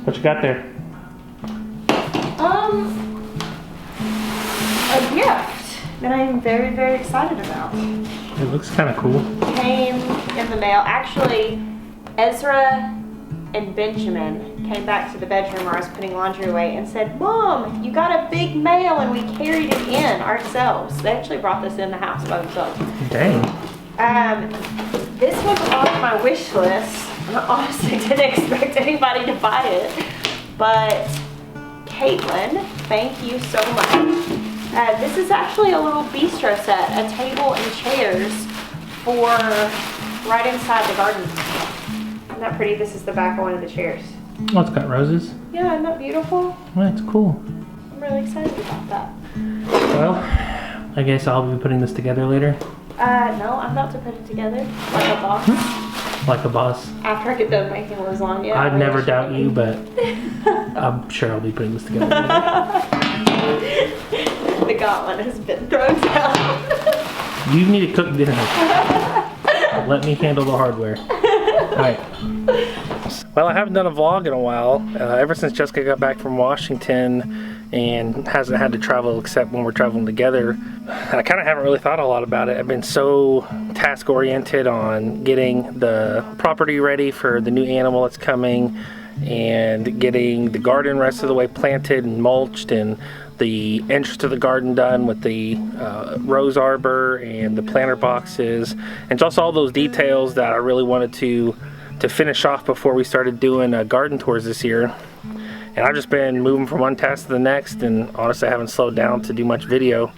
What you got there? A gift that I'm very, very excited about. It looks kind of cool. Came in the mail. Actually, Ezra and Benjamin came back to the bedroom where I was putting laundry away and said, "Mom, you got a big mail," and we carried it in ourselves. They actually brought this in the house by themselves. Dang. This was on my wish list. I honestly didn't expect anybody to buy it, but Caitlin, thank you so much. This is actually a little bistro set, a table and chairs for right inside the garden. Isn't that pretty? This is the back of one of the chairs. Oh, it's got roses. Yeah, isn't that beautiful? That's cool. I'm really excited about that. Well, I guess I'll be putting this together later. No, I'm about to put it together like a boss. Like a boss. After I get done making lasagna. I'd never doubt you, but I'm sure I'll be putting this together later. The gauntlet has been thrown down. You need to cook dinner. Let me handle the hardware. Alright. Well, I haven't done a vlog in a while. Ever since Jessica got back from Washington and hasn't had to travel except when we're traveling together. I kind of haven't really thought a lot about it. I've been so task oriented on getting the property ready for the new animal that's coming and getting the garden rest of the way planted and mulched and the entrance to the garden done with the rose arbor and the planter boxes and just all those details that I really wanted to finish off before we started doing garden tours this year. And I've just been moving from one task to the next, and honestly I haven't slowed down to do much video.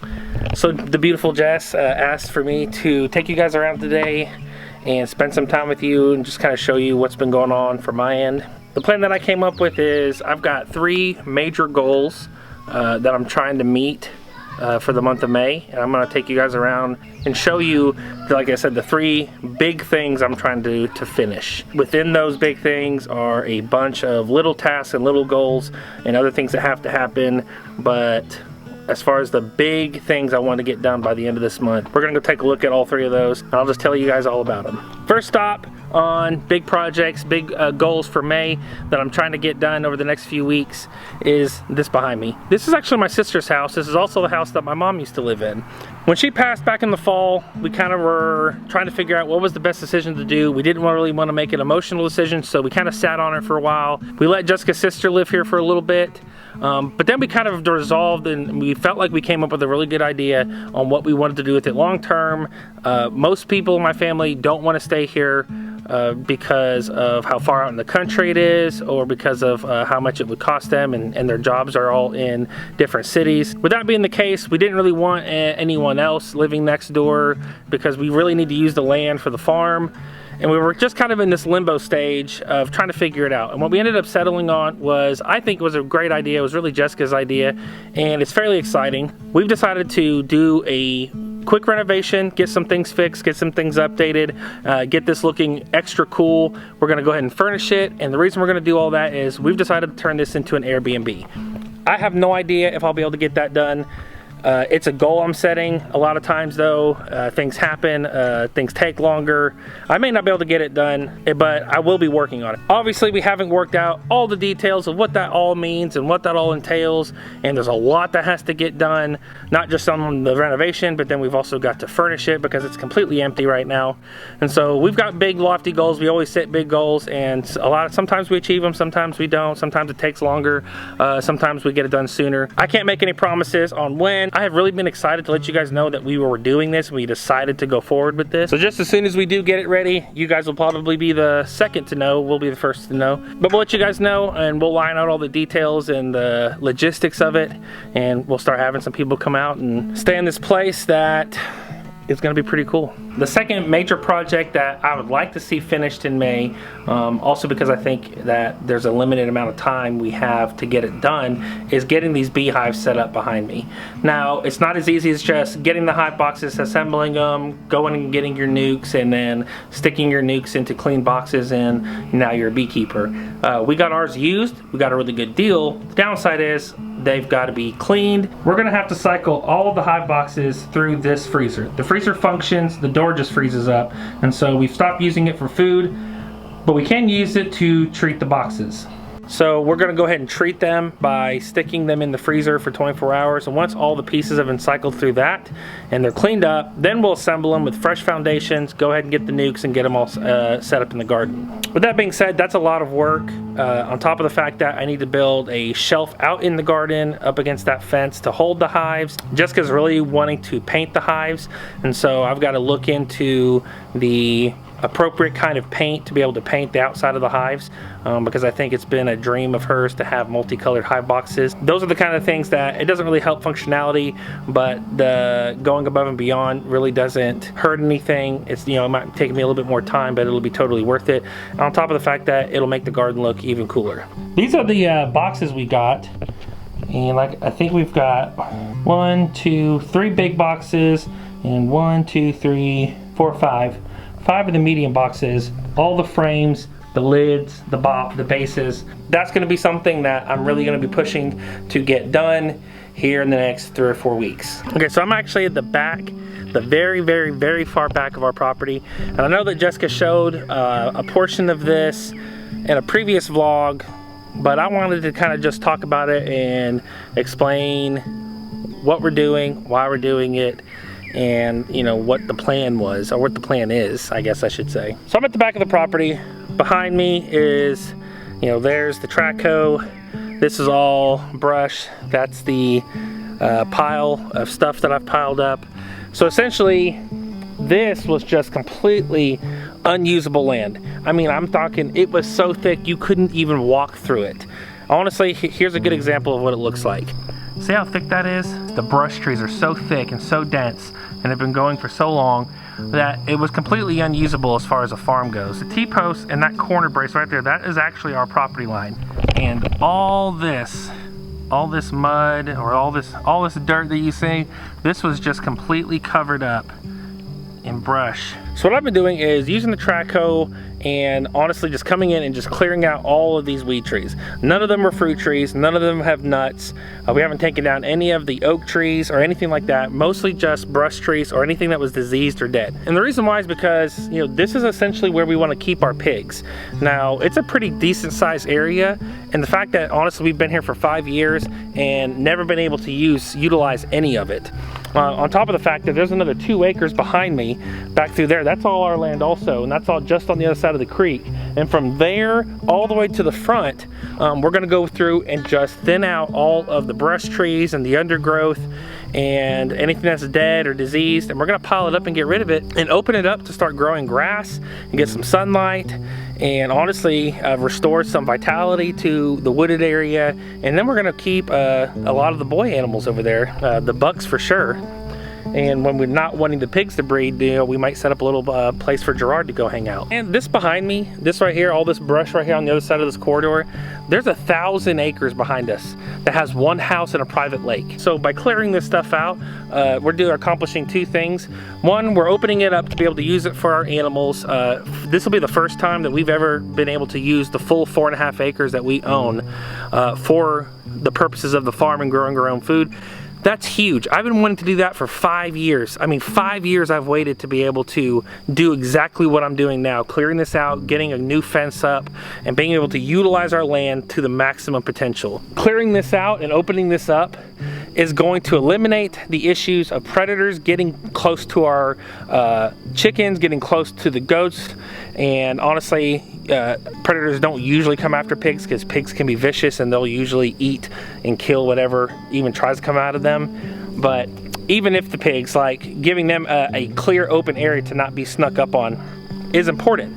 So the beautiful Jess asked for me to take you guys around today and spend some time with you and just kind of show you what's been going on from my end. The plan that I came up with is I've got 3 major goals that I'm trying to meet for the month of May, and I'm going to take you guys around and show you, like I said, the 3 big things I'm trying to finish. Within those big things are a bunch of little tasks and little goals and other things that have to happen, but as far as the big things I want to get done by the end of this month, we're going to go take a look at all 3 of those, and I'll just tell you guys all about them. First stop on big projects, big goals for May that I'm trying to get done over the next few weeks is this behind me. This is actually my sister's house. This is also the house that my mom used to live in. When she passed back in the fall, we kind of were trying to figure out what was the best decision to do. We didn't really want to make an emotional decision, so we kind of sat on it for a while. We let Jessica's sister live here for a little bit. But then we kind of resolved and we felt like we came up with a really good idea on what we wanted to do with it long term. Most people in my family don't want to stay here because of how far out in the country it is, or because of how much it would cost them, and their jobs are all in different cities. With that being the case, we didn't really want anyone else living next door because we really need to use the land for the farm. And we were just kind of in this limbo stage of trying to figure it out. And what we ended up settling on was, I think it was a great idea. It was really Jessica's idea, and it's fairly exciting. We've decided to do a quick renovation, get some things fixed, get some things updated, get this looking extra cool. We're gonna go ahead and furnish it. And the reason we're gonna do all that is we've decided to turn this into an Airbnb. I have no idea if I'll be able to get that done. It's a goal I'm setting. A lot of times though, things happen, things take longer. I may not be able to get it done, but I will be working on it. Obviously, we haven't worked out all the details of what that all means and what that all entails, and there's a lot that has to get done, not just on the renovation, but then we've also got to furnish it because it's completely empty right now. And so we've got big lofty goals. We always set big goals, and sometimes we achieve them, sometimes we don't, sometimes it takes longer, sometimes we get it done sooner. I can't make any promises on when. I have really been excited to let you guys know that we were doing this. We decided to go forward with this. So just as soon as we do get it ready, you guys will probably be the second to know. We'll be the first to know. But we'll let you guys know, and we'll line out all the details and the logistics of it, and we'll start having some people come out and stay in this place that is going to be pretty cool. The second major project that I would like to see finished in May, also because I think that there's a limited amount of time we have to get it done, is getting these beehives set up behind me. Now, it's not as easy as just getting the hive boxes, assembling them, going and getting your nukes, and then sticking your nukes into clean boxes, and now you're a beekeeper. We got ours used. We got a really good deal. The downside is they've got to be cleaned. We're gonna have to cycle all of the hive boxes through this freezer. The freezer functions, the door just freezes up, and so we've stopped using it for food. but we can use it to treat the boxes. So we're gonna go ahead and treat them by sticking them in the freezer for 24 hours. And once all the pieces have been cycled through that and they're cleaned up, then we'll assemble them with fresh foundations, go ahead and get the nukes and get them all set up in the garden. With that being said, that's a lot of work. On top of the fact that I need to build a shelf out in the garden up against that fence to hold the hives. Jessica's really wanting to paint the hives, and so I've got to look into the appropriate kind of paint to be able to paint the outside of the hives, because I think it's been a dream of hers to have multicolored hive boxes. Those are the kind of things that it doesn't really help functionality, but the going above and beyond really doesn't hurt anything. It's, you know, it might take me a little bit more time, but it'll be totally worth it. And on top of the fact that it'll make the garden look even cooler. These are the boxes we got. And like, I think we've got 1, 2, 3 big boxes and 1, 2, 3, 4, 5 of the medium boxes, all the frames, the lids, the bases. That's gonna be something that I'm really gonna be pushing to get done here in the next 3 or 4 weeks. Okay, so I'm actually at the back, the very, very, very far back of our property. And I know that Jessica showed a portion of this in a previous vlog, but I wanted to kind of just talk about it and explain what we're doing, why we're doing it, and you know what the plan was, or what the plan is, I guess I should say. So I'm at the back of the property. Behind me is, you know, there's the track hoe. This is all brush. That's the pile of stuff that I've piled up. So essentially, this was just completely unusable land. I mean, I'm talking, it was so thick you couldn't even walk through it. Honestly, here's a good example of what it looks like. See how thick that is? The brush trees are so thick and so dense and have been going for so long that it was completely unusable as far as a farm goes. The T-post and that corner brace right there, that is actually our property line. And all this mud, or all this dirt that you see, this was just completely covered up in brush. So what I've been doing is using the track hoe and honestly just coming in and just clearing out all of these weed trees. None of them are fruit trees, none of them have nuts. We haven't taken down any of the oak trees or anything like that, mostly just brush trees or anything that was diseased or dead. And the reason why is because, you know, this is essentially where we want to keep our pigs. Now, it's a pretty decent sized area, and the fact that honestly we've been here for 5 years and never been able to utilize any of it. On top of the fact that there's another 2 acres behind me back through there. That's all our land also, and that's all just on the other side of the creek. And from there all the way to the front, we're gonna go through and just thin out all of the brush trees and the undergrowth and anything that's dead or diseased, and we're gonna pile it up and get rid of it and open it up to start growing grass and get some sunlight and honestly restore some vitality to the wooded area. And then we're gonna keep a lot of the boy animals over there, the bucks for sure. And when we're not wanting the pigs to breed, you know, we might set up a little place for Gerard to go hang out. And this behind me, this right here, all this brush right here on the other side of this corridor, there's 1,000 acres behind us that has 1 house and a private lake. So by clearing this stuff out, we're accomplishing 2 things. One, we're opening it up to be able to use it for our animals. This will be the first time that we've ever been able to use the full 4.5 acres that we own for the purposes of the farm and growing our own food. That's huge. I've been wanting to do that for 5 years. I mean, 5 years I've waited to be able to do exactly what I'm doing now, clearing this out, getting a new fence up, and being able to utilize our land to the maximum potential. Clearing this out and opening this up is going to eliminate the issues of predators getting close to our chickens, getting close to the goats, and honestly, predators don't usually come after pigs because pigs can be vicious and they'll usually eat and kill whatever even tries to come out of them. But even if the pigs, like giving them a clear open area to not be snuck up on is important.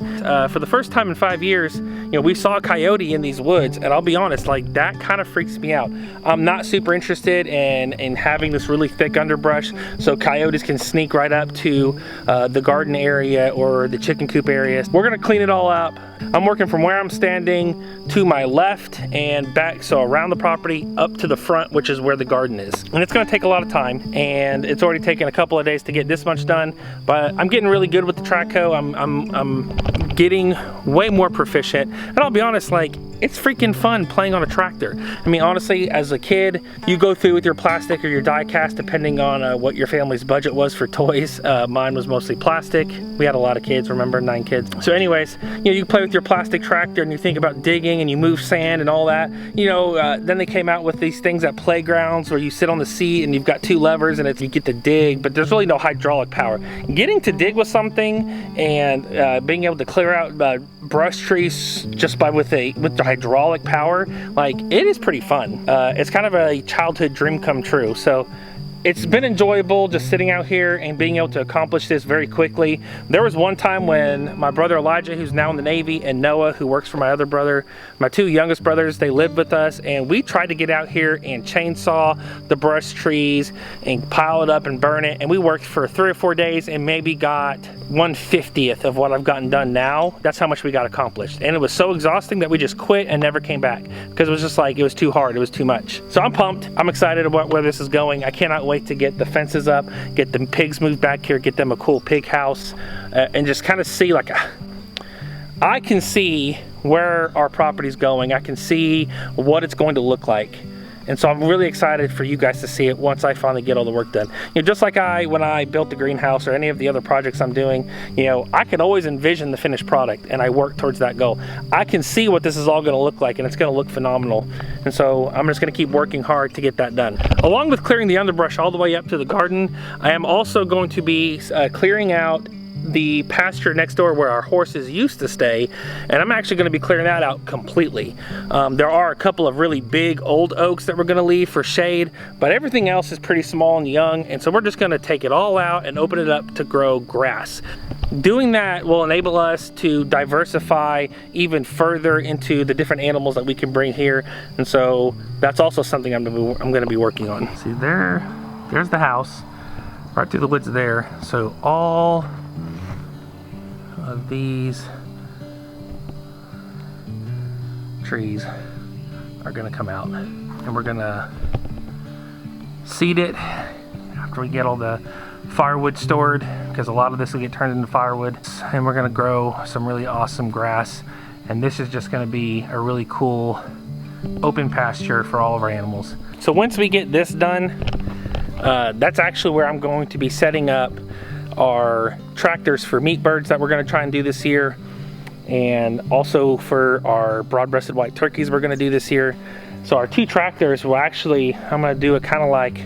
For the first time in 5 years, you know, we saw a coyote in these woods, and I'll be honest, like that kind of freaks me out. I'm not super interested in having this really thick underbrush so coyotes can sneak right up to the garden area or the chicken coop area. We're gonna clean it all up. I'm working from where I'm standing to my left and back, so around the property up to the front, which is where the garden is. And it's gonna take a lot of time, and it's already taken a couple of days to get this much done, but I'm getting really good with the track hoe. I'm getting way more proficient, and I'll be honest, like it's freaking fun playing on a tractor. I mean, honestly, as a kid, you go through with your plastic or your die cast depending on what your family's budget was for toys. Mine was mostly plastic. We had a lot of kids, remember, 9 kids. So anyways, you know, you play with your plastic tractor and you think about digging and you move sand and all that. You know, then they came out with these things at playgrounds where you sit on the seat and you've got 2 levers and you get to dig, but there's really no hydraulic power. Getting to dig with something and being able to clear out brush trees just with the hydraulic power, like, it is pretty fun. It's kind of a childhood dream come true. So it's been enjoyable just sitting out here and being able to accomplish this very quickly. There was one time when my brother Elijah, who's now in the Navy, and Noah, who works for my other brother, my 2 youngest brothers, they lived with us, and we tried to get out here and chainsaw the brush trees and pile it up and burn it, and we worked for 3 or 4 days and maybe got 1/50th of what I've gotten done now. That's how much we got accomplished, and it was so exhausting that we just quit and never came back because it was just like, it was too hard, it was too much. So I'm pumped, I'm excited about where this is going. I cannot wait to get the fences up, get the pigs moved back here, get them a cool pig house, and just kind of see, like, I can see where our property's going. I can see what it's going to look like. And so I'm really excited for you guys to see it once I finally get all the work done. You know, just like when I built the greenhouse or any of the other projects I'm doing, you know, I can always envision the finished product and I work towards that goal. I can see what this is all gonna look like and it's gonna look phenomenal. And so I'm just gonna keep working hard to get that done. Along with clearing the underbrush all the way up to the garden, I am also going to be clearing out the pasture next door where our horses used to stay, and I'm actually going to be clearing that out completely. There are a couple of really big old oaks that we're going to leave for shade, but everything else is pretty small and young, and so we're just going to take it all out and open it up to grow grass. Doing that will enable us to diversify even further into the different animals that we can bring here, and so that's also something I'm going to be working on. See, there's the house right through the woods there. So all of these trees are gonna come out, and we're gonna seed it after we get all the firewood stored, because a lot of this will get turned into firewood, and we're gonna grow some really awesome grass, and this is just gonna be a really cool open pasture for all of our animals. So once we get this done, that's actually where I'm going to be setting up our tractors for meat birds that we're going to try and do this year, and also for our broad-breasted white turkeys we're going to do this year. So our 2 tractors will actually, I'm going to do it kind of like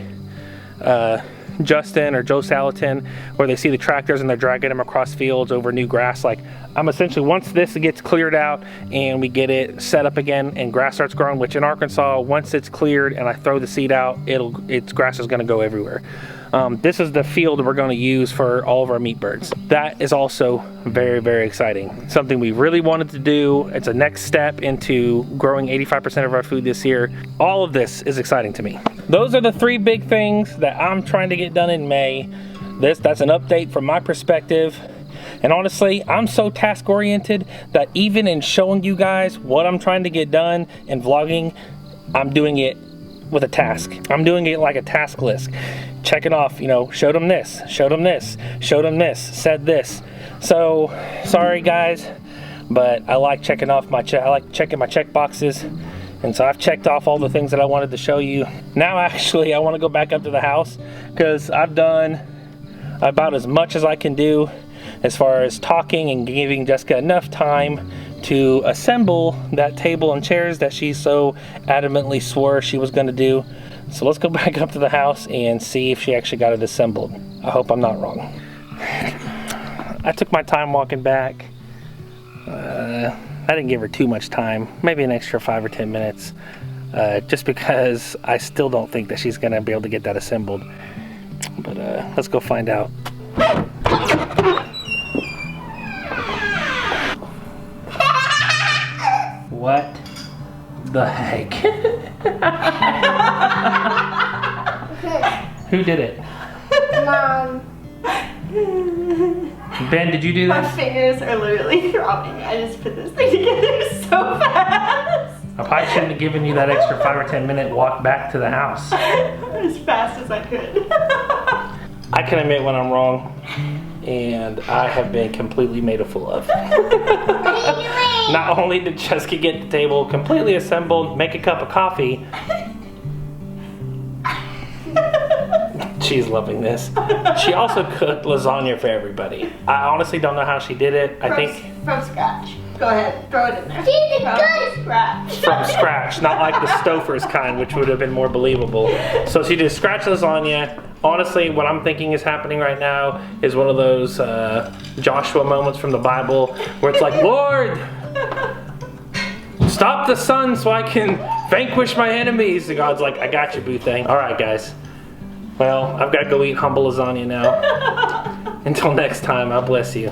Justin or Joe Salatin, where they see the tractors and they're dragging them across fields over new grass. Like, I'm essentially, once this gets cleared out and we get it set up again and grass starts growing, which in Arkansas, once it's cleared and I throw the seed out, its grass is going to go everywhere. This is the field we're going to use for all of our meat birds. That is also very, very exciting. Something we really wanted to do. It's a next step into growing 85% of our food this year. All of this is exciting to me. Those are the 3 big things that I'm trying to get done in May. That's an update from my perspective. And honestly, I'm so task oriented that even in showing you guys what I'm trying to get done and vlogging, I'm doing it with a task. I'm doing it like a task list. Checking off, you know, showed them this, showed them this, showed them this, said this. So, sorry guys, but I like checking off I like checking my check boxes. And so I've checked off all the things that I wanted to show you. Now actually I want to go back up to the house because I've done about as much as I can do as far as talking and giving Jessica enough time to assemble that table and chairs that she so adamantly swore she was going to do. So let's go back up to the house and see if she actually got it assembled. I hope I'm not wrong. I took my time walking back. I didn't give her too much time, maybe an extra 5 or 10 minutes, just because I still don't think that she's going to be able to get that assembled. But let's go find out. What the heck? Who did it? Mom. Ben, did you do My this? fingers are literally throbbing. I just put this thing together so fast. I probably shouldn't have given you that extra 5 or 10 minute walk back to the house. As fast as I could. I can admit when I'm wrong, and I have been completely made a fool of. What are you doing? Not only did Jessica get the table completely assembled, make a cup of coffee. She's loving this. She also cooked lasagna for everybody. I honestly don't know how she did it. I think from scratch. Go ahead, throw it in there. From scratch. From scratch, not like the Stouffer's kind, which would have been more believable. So she did scratch lasagna. Honestly, what I'm thinking is happening right now is one of those Joshua moments from the Bible where it's like, Lord, stop the sun so I can vanquish my enemies. And God's like, I got you, boo thing. All right, guys. Well, I've got to go eat humble lasagna now. Until next time, I bless you.